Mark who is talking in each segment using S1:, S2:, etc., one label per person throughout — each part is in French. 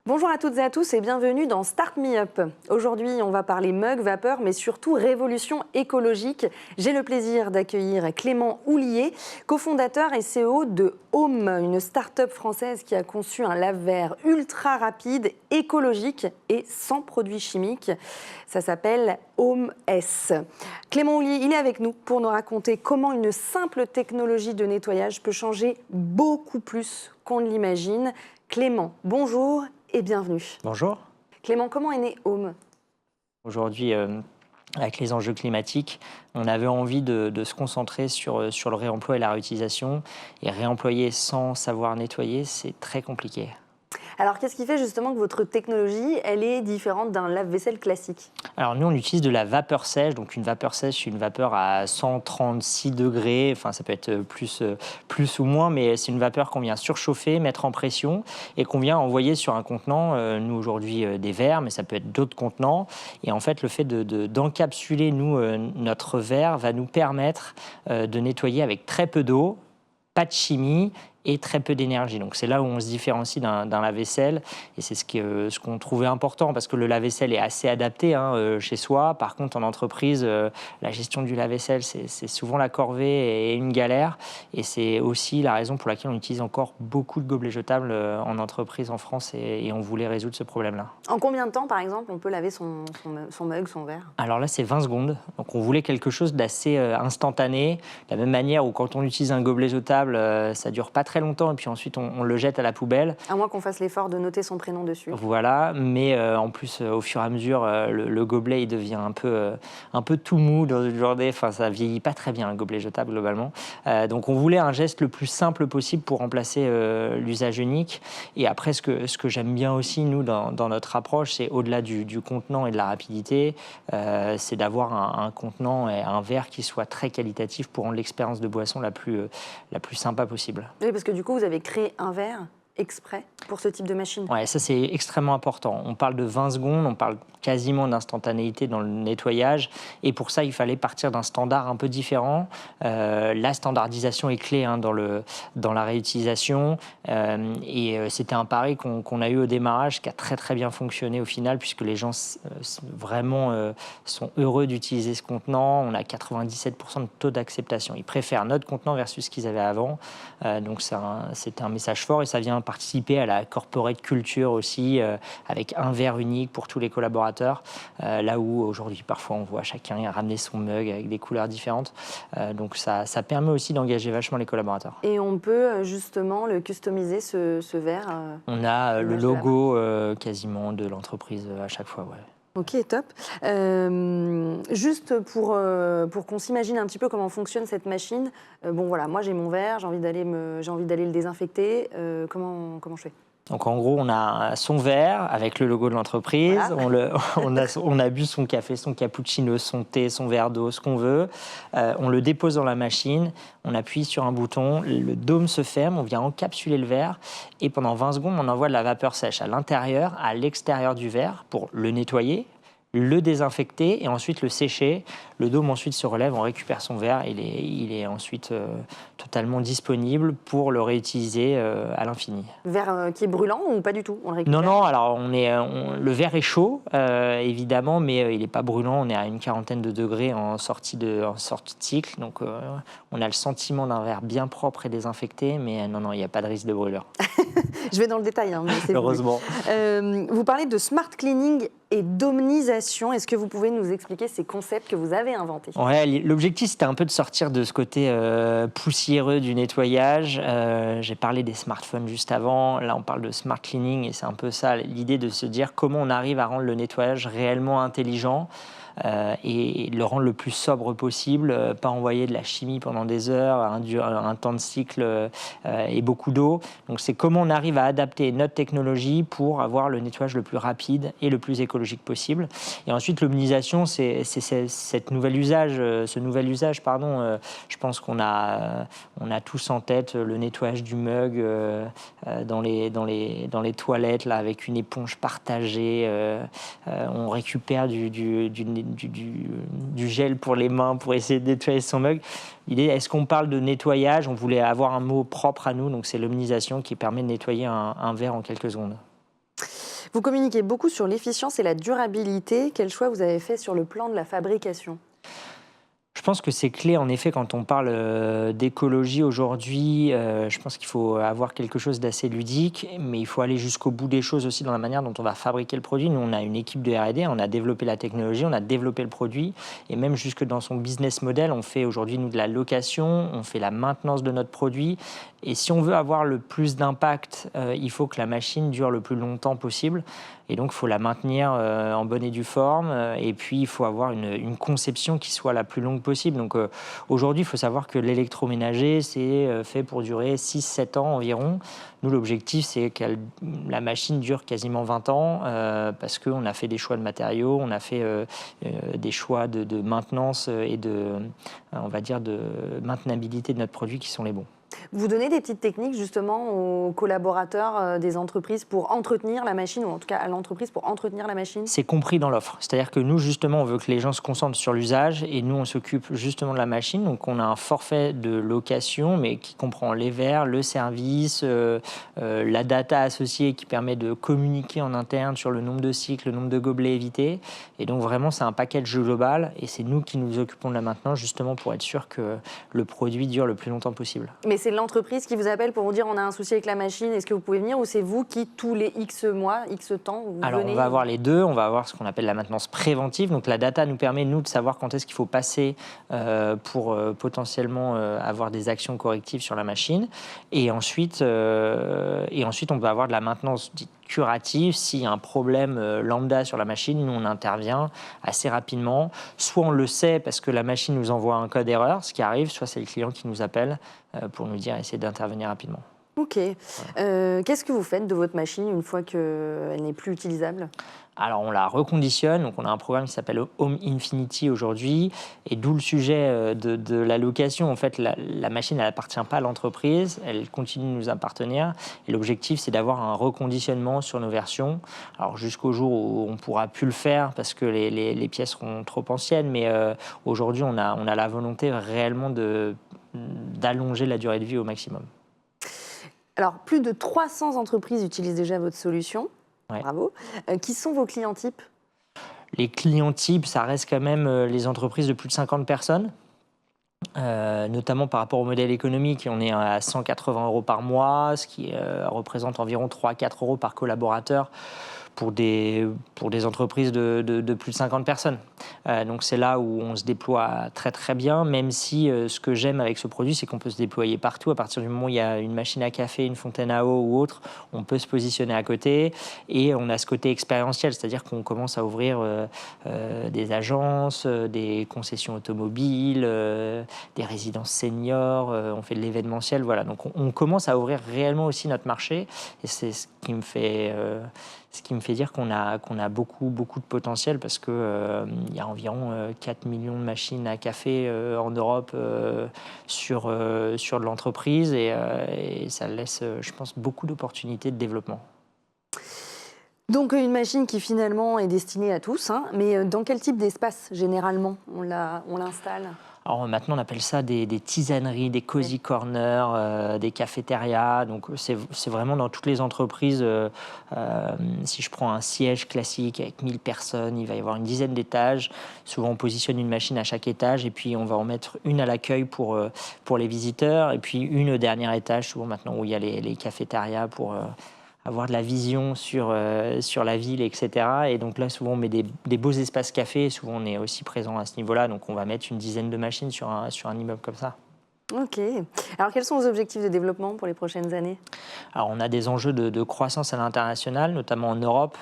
S1: Bonjour à toutes et à tous et bienvenue dans Start Me Up. Aujourd'hui, on va parler mug, vapeur, mais surtout révolution écologique. J'ai le plaisir d'accueillir Clément Houllier, cofondateur et CEO de Home, une start-up française qui a conçu un lave-verre ultra rapide, écologique et sans produits chimiques. Ça s'appelle Home S. Clément Houllier, il est avec nous pour nous raconter comment une simple technologie de nettoyage peut changer beaucoup plus qu'on ne l'imagine. Clément, bonjour et bienvenue.
S2: Bonjour.
S1: Clément, comment est né Home ?
S2: Aujourd'hui, avec les enjeux climatiques, on avait envie de se concentrer sur le réemploi et la réutilisation. Et réemployer sans savoir nettoyer, c'est très compliqué.
S1: Alors, qu'est-ce qui fait justement que votre technologie, elle est différente d'un lave-vaisselle classique ?
S2: Alors nous, on utilise de la vapeur sèche. Donc une vapeur sèche, c'est une vapeur à 136 degrés. Enfin, ça peut être plus ou moins, mais c'est une vapeur qu'on vient surchauffer, mettre en pression et qu'on vient envoyer sur un contenant. Nous, aujourd'hui, des verres, mais ça peut être d'autres contenants. Et en fait, le fait d'encapsuler, notre verre va nous permettre de nettoyer avec très peu d'eau, pas de chimie et très peu d'énergie. Donc c'est là où on se différencie d'un lave-vaisselle et c'est ce qu'on trouvait important parce que le lave-vaisselle est assez adapté chez soi. Par contre, en entreprise, la gestion du lave-vaisselle, c'est souvent la corvée et une galère. Et c'est aussi la raison pour laquelle on utilise encore beaucoup de gobelets jetables en entreprise en France et on voulait résoudre ce problème-là.
S1: En combien de temps, par exemple, on peut laver son mug, son verre ?
S2: Alors là, c'est 20 secondes. Donc on voulait quelque chose d'assez instantané. De la même manière où quand on utilise un gobelet jetable, ça dure pas très longtemps et puis ensuite on le jette à la poubelle.
S1: À moins qu'on fasse l'effort de noter son prénom dessus.
S2: Voilà, mais en plus au fur et à mesure le gobelet il devient un peu tout mou dans une journée. Enfin, ça vieillit pas très bien un gobelet jetable globalement. Donc on voulait un geste le plus simple possible pour remplacer l'usage unique. Et après ce que j'aime bien aussi nous dans notre approche, c'est au-delà du contenant et de la rapidité, c'est d'avoir un contenant et un verre qui soit très qualitatif pour rendre l'expérience de boisson la plus sympa possible.
S1: Oui, parce que du coup, vous avez créé un verre exprès pour ce type de machine.
S2: Ouais, ça c'est extrêmement important. On parle de 20 secondes, on parle quasiment d'instantanéité dans le nettoyage. Et pour ça, il fallait partir d'un standard un peu différent. La standardisation est clé dans la réutilisation. C'était un pari qu'on a eu au démarrage qui a très très bien fonctionné au final puisque les gens vraiment sont heureux d'utiliser ce contenant. On a 97% de taux d'acceptation. Ils préfèrent notre contenant versus ce qu'ils avaient avant. Donc c'était un message fort et ça vient participer à la corporate culture aussi, avec un verre unique pour tous les collaborateurs, là où aujourd'hui parfois on voit chacun ramener son mug avec des couleurs différentes. Donc ça permet aussi d'engager vachement les collaborateurs.
S1: Et on peut justement le customiser, ce verre
S2: On a le logo quasiment de l'entreprise à chaque fois, ouais.
S1: Ok, top. Juste pour qu'on s'imagine un petit peu comment fonctionne cette machine. Bon voilà, moi j'ai mon verre, j'ai envie d'aller le désinfecter. Comment je fais ?
S2: Donc en gros, on a son verre avec le logo de l'entreprise, voilà. on a bu son café, son cappuccino, son thé, son verre d'eau, ce qu'on veut. On le dépose dans la machine, on appuie sur un bouton, le dôme se ferme, on vient encapsuler le verre et pendant 20 secondes, on envoie de la vapeur sèche à l'intérieur, à l'extérieur du verre pour le nettoyer, le désinfecter et ensuite le sécher. Le dôme ensuite se relève, on récupère son verre, il est ensuite totalement disponible pour le réutiliser à l'infini.
S1: Verre qui est brûlant ou pas du tout ? On le récupère ?
S2: Non, alors le verre est chaud évidemment, mais il n'est pas brûlant. On est à une quarantaine de degrés en sortie de cycle, donc on a le sentiment d'un verre bien propre et désinfecté, mais non, il n'y a pas de risque de brûlure.
S1: Je vais dans le détail, mais c'est
S2: heureusement.
S1: Vous parlez de smart cleaning et d'omnisation. Est-ce que vous pouvez nous expliquer ces concepts que vous avez inventés ?
S2: Ouais, l'objectif, c'était un peu de sortir de ce côté poussiéreux du nettoyage. J'ai parlé des smartphones juste avant. Là, on parle de smart cleaning et c'est un peu ça, l'idée de se dire comment on arrive à rendre le nettoyage réellement intelligent. Et le rendre le plus sobre possible, pas envoyer de la chimie pendant des heures, un temps de cycle et beaucoup d'eau. Donc c'est comment on arrive à adapter notre technologie pour avoir le nettoyage le plus rapide et le plus écologique possible. Et ensuite l'omnisation, c'est ce nouvel usage. Je pense qu'on a tous en tête le nettoyage du mug dans les toilettes là, avec une éponge partagée. On récupère du gel pour les mains pour essayer de nettoyer son mug. L'idée, est-ce qu'on parle de nettoyage ? On voulait avoir un mot propre à nous, donc c'est l'omnisation qui permet de nettoyer un verre en quelques secondes.
S1: Vous communiquez beaucoup sur l'efficience et la durabilité. Quel choix vous avez fait sur le plan de la fabrication ?
S2: Je pense que c'est clé, en effet, quand on parle d'écologie aujourd'hui. Je pense qu'il faut avoir quelque chose d'assez ludique, mais il faut aller jusqu'au bout des choses aussi dans la manière dont on va fabriquer le produit. Nous, on a une équipe de R&D, on a développé la technologie, on a développé le produit, et même jusque dans son business model, on fait aujourd'hui, nous, de la location, on fait la maintenance de notre produit. Et si on veut avoir le plus d'impact, il faut que la machine dure le plus longtemps possible. Et donc, il faut la maintenir en bonne et due forme. Et puis, il faut avoir une conception qui soit la plus longue possible. Donc, aujourd'hui, il faut savoir que l'électroménager, c'est fait pour durer 6-7 ans environ. Nous, l'objectif, c'est que la machine dure quasiment 20 ans parce qu'on a fait des choix de matériaux, on a fait des choix de maintenance et on va dire, de maintenabilité de notre produit qui sont les bons.
S1: Vous donnez des petites techniques justement aux collaborateurs des entreprises pour entretenir la machine, ou en tout cas à l'entreprise pour entretenir la machine ?
S2: C'est compris dans l'offre. C'est-à-dire que nous, justement, on veut que les gens se concentrent sur l'usage et nous, on s'occupe justement de la machine. Donc, on a un forfait de location, mais qui comprend les verres, le service, la data associée qui permet de communiquer en interne sur le nombre de cycles, le nombre de gobelets évités. Et donc, vraiment, c'est un package global et c'est nous qui nous occupons de la maintenance justement pour être sûr que le produit dure le plus longtemps possible.
S1: Mais c'est l'entreprise qui vous appelle pour vous dire on a un souci avec la machine, est-ce que vous pouvez venir, ou c'est vous qui, tous les X mois, X temps, vous
S2: Alors,
S1: venez ?
S2: on va avoir les deux. On va avoir ce qu'on appelle la maintenance préventive. Donc, la data nous permet, nous, de savoir quand est-ce qu'il faut passer pour potentiellement avoir des actions correctives sur la machine. Et ensuite, on va avoir de la maintenance dite curative. S'il y a un problème lambda sur la machine, nous, on intervient assez rapidement. Soit on le sait parce que la machine nous envoie un code erreur, ce qui arrive, soit c'est le client qui nous appelle pour nous dire essayer d'intervenir rapidement.
S1: Ok. Qu'est-ce que vous faites de votre machine une fois qu'elle n'est plus utilisable ?
S2: Alors, on la reconditionne. Donc, on a un programme qui s'appelle Home Infinity aujourd'hui. Et d'où le sujet de la location. En fait, la machine, elle n'appartient pas à l'entreprise. Elle continue de nous appartenir. Et l'objectif, c'est d'avoir un reconditionnement sur nos versions. Alors, jusqu'au jour où on ne pourra plus le faire parce que les pièces seront trop anciennes. Mais aujourd'hui, on a la volonté réellement d'allonger la durée de vie au maximum.
S1: Alors, plus de 300 entreprises utilisent déjà votre solution.
S2: Ouais.
S1: Bravo. Qui sont vos clients types ?
S2: Les clients types, ça reste quand même les entreprises de plus de 50 personnes, notamment par rapport au modèle économique. On est à 180 € par mois, ce qui représente environ 3-4 € par collaborateur pour des entreprises de plus de 50 personnes. Donc c'est là où on se déploie très très bien, même si ce que j'aime avec ce produit, c'est qu'on peut se déployer partout. À partir du moment où il y a une machine à café, une fontaine à eau ou autre, on peut se positionner à côté et on a ce côté expérientiel, c'est-à-dire qu'on commence à ouvrir des agences, des concessions automobiles, des résidences seniors, on fait de l'événementiel, voilà. Donc on commence à ouvrir réellement aussi notre marché et c'est ce qui me fait dire qu'on a beaucoup de potentiel parce que il y a environ 4 millions de machines à café en Europe sur de l'entreprise et ça laisse, je pense, beaucoup d'opportunités de développement.
S1: Donc une machine qui finalement est destinée à tous, hein, mais dans quel type d'espace généralement on l'installe ?
S2: Alors maintenant, on appelle ça des tisaneries, des cozy corners, des cafétérias. Donc c'est vraiment dans toutes les entreprises. Si je prends un siège classique avec 1000 personnes, il va y avoir une dizaine d'étages. Souvent, on positionne une machine à chaque étage et puis on va en mettre une à l'accueil pour les visiteurs et puis une au dernier étage, souvent maintenant où il y a les cafétérias pour avoir de la vision sur la ville, etc. Et donc là, souvent, on met des beaux espaces café. Et souvent, on est aussi présent à ce niveau-là. Donc, on va mettre une dizaine de machines sur un immeuble comme ça.
S1: Ok. Alors, quels sont vos objectifs de développement pour les prochaines années ?
S2: Alors, on a des enjeux de croissance à l'international, notamment en Europe.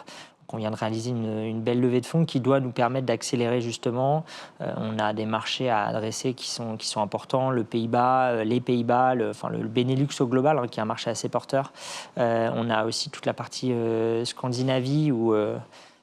S2: On vient de réaliser une belle levée de fonds qui doit nous permettre d'accélérer justement. On a des marchés à adresser qui sont importants, les Pays-Bas, le Benelux au global, qui est un marché assez porteur. On a aussi toute la partie Scandinavie où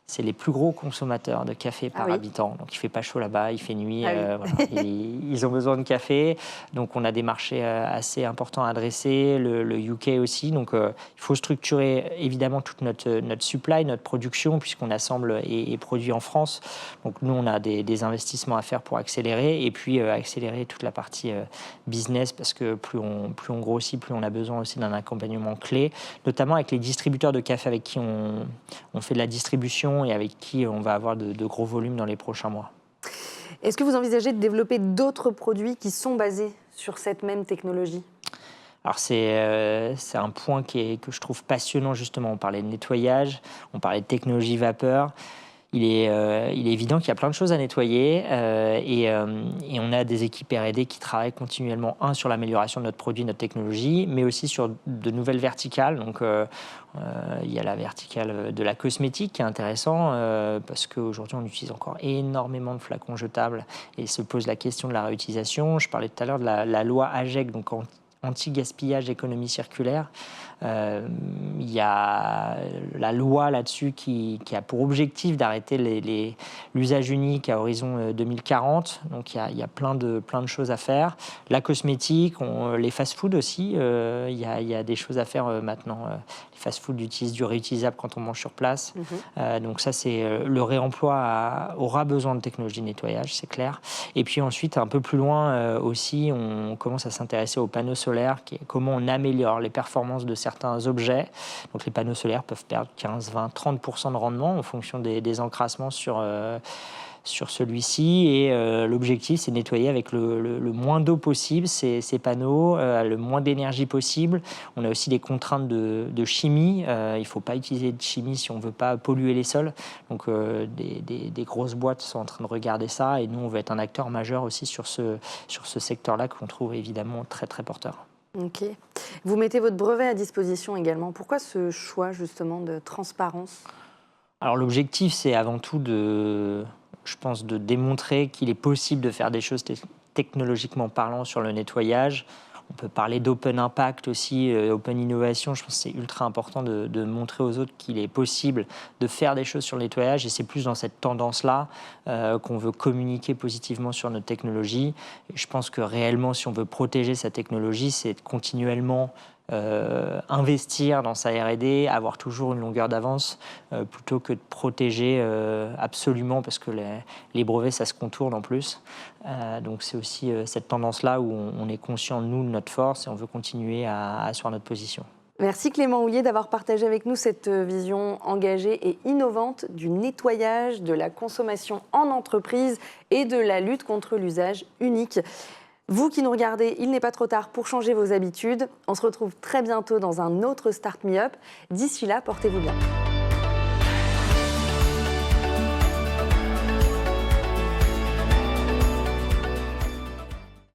S2: c'est les plus gros consommateurs de café par habitant. Donc, il ne fait pas chaud là-bas, il fait nuit. Voilà. Ils ont besoin de café. Donc, on a des marchés assez importants à adresser, le UK aussi. Donc, il faut structurer évidemment toute notre supply, notre production, puisqu'on assemble et produit en France. Donc, nous, on a des investissements à faire pour accélérer. Et puis, accélérer toute la partie business, parce que plus on grossit, plus on a besoin aussi d'un accompagnement clé, notamment avec les distributeurs de café avec qui on fait de la distribution et avec qui on va avoir de gros volumes dans les prochains mois.
S1: Est-ce que vous envisagez de développer d'autres produits qui sont basés sur cette même technologie ?
S2: Alors c'est un point que je trouve passionnant justement. On parlait de nettoyage, on parlait de technologie vapeur. Il est évident qu'il y a plein de choses à nettoyer et on a des équipes R&D qui travaillent continuellement, sur l'amélioration de notre produit, notre technologie, mais aussi sur de nouvelles verticales. Donc, il y a la verticale de la cosmétique qui est intéressant parce qu'aujourd'hui, on utilise encore énormément de flacons jetables et se pose la question de la réutilisation. Je parlais tout à l'heure de la loi AGEC, donc anti-gaspillage, économie circulaire. Il y a la loi là-dessus qui a pour objectif d'arrêter l'usage unique à horizon 2040. Donc il y a plein de choses à faire. La cosmétique, les fast-foods aussi, il y a des choses à faire maintenant. Les fast-foods utilisent du réutilisable quand on mange sur place. Donc ça, c'est le réemploi aura besoin de technologie de nettoyage, c'est clair. Et puis ensuite, un peu plus loin aussi, on commence à s'intéresser aux panneaux solaires, comment on améliore les performances de certains objets. Donc les panneaux solaires peuvent perdre 15, 20, 30% de rendement en fonction des encrassements sur celui-ci. Et l'objectif, c'est de nettoyer avec le moins d'eau possible ces panneaux, le moins d'énergie possible. On a aussi des contraintes de chimie. Il ne faut pas utiliser de chimie si on ne veut pas polluer les sols. Donc des grosses boîtes sont en train de regarder ça. Et nous, on veut être un acteur majeur aussi sur ce secteur-là qu'on trouve évidemment très, très porteur.
S1: Ok. Vous mettez votre brevet à disposition également. Pourquoi ce choix justement de transparence ?
S2: Alors l'objectif, c'est avant tout je pense, de démontrer qu'il est possible de faire des choses technologiquement parlant sur le nettoyage. On peut parler d'open impact aussi, open innovation. Je pense que c'est ultra important de montrer aux autres qu'il est possible de faire des choses sur le nettoyage. Et c'est plus dans cette tendance-là qu'on veut communiquer positivement sur notre technologie. Et je pense que réellement, si on veut protéger sa technologie, c'est de continuellement investir dans sa R&D, avoir toujours une longueur d'avance plutôt que de protéger absolument, parce que les brevets, ça se contourne en plus. Donc c'est aussi cette tendance-là où on est conscient, nous, de notre force et on veut continuer à asseoir notre position.
S1: Merci Clément Houllier d'avoir partagé avec nous cette vision engagée et innovante du nettoyage, de la consommation en entreprise et de la lutte contre l'usage unique. Vous qui nous regardez, il n'est pas trop tard pour changer vos habitudes. On se retrouve très bientôt dans un autre Start Me Up. D'ici là, portez-vous bien.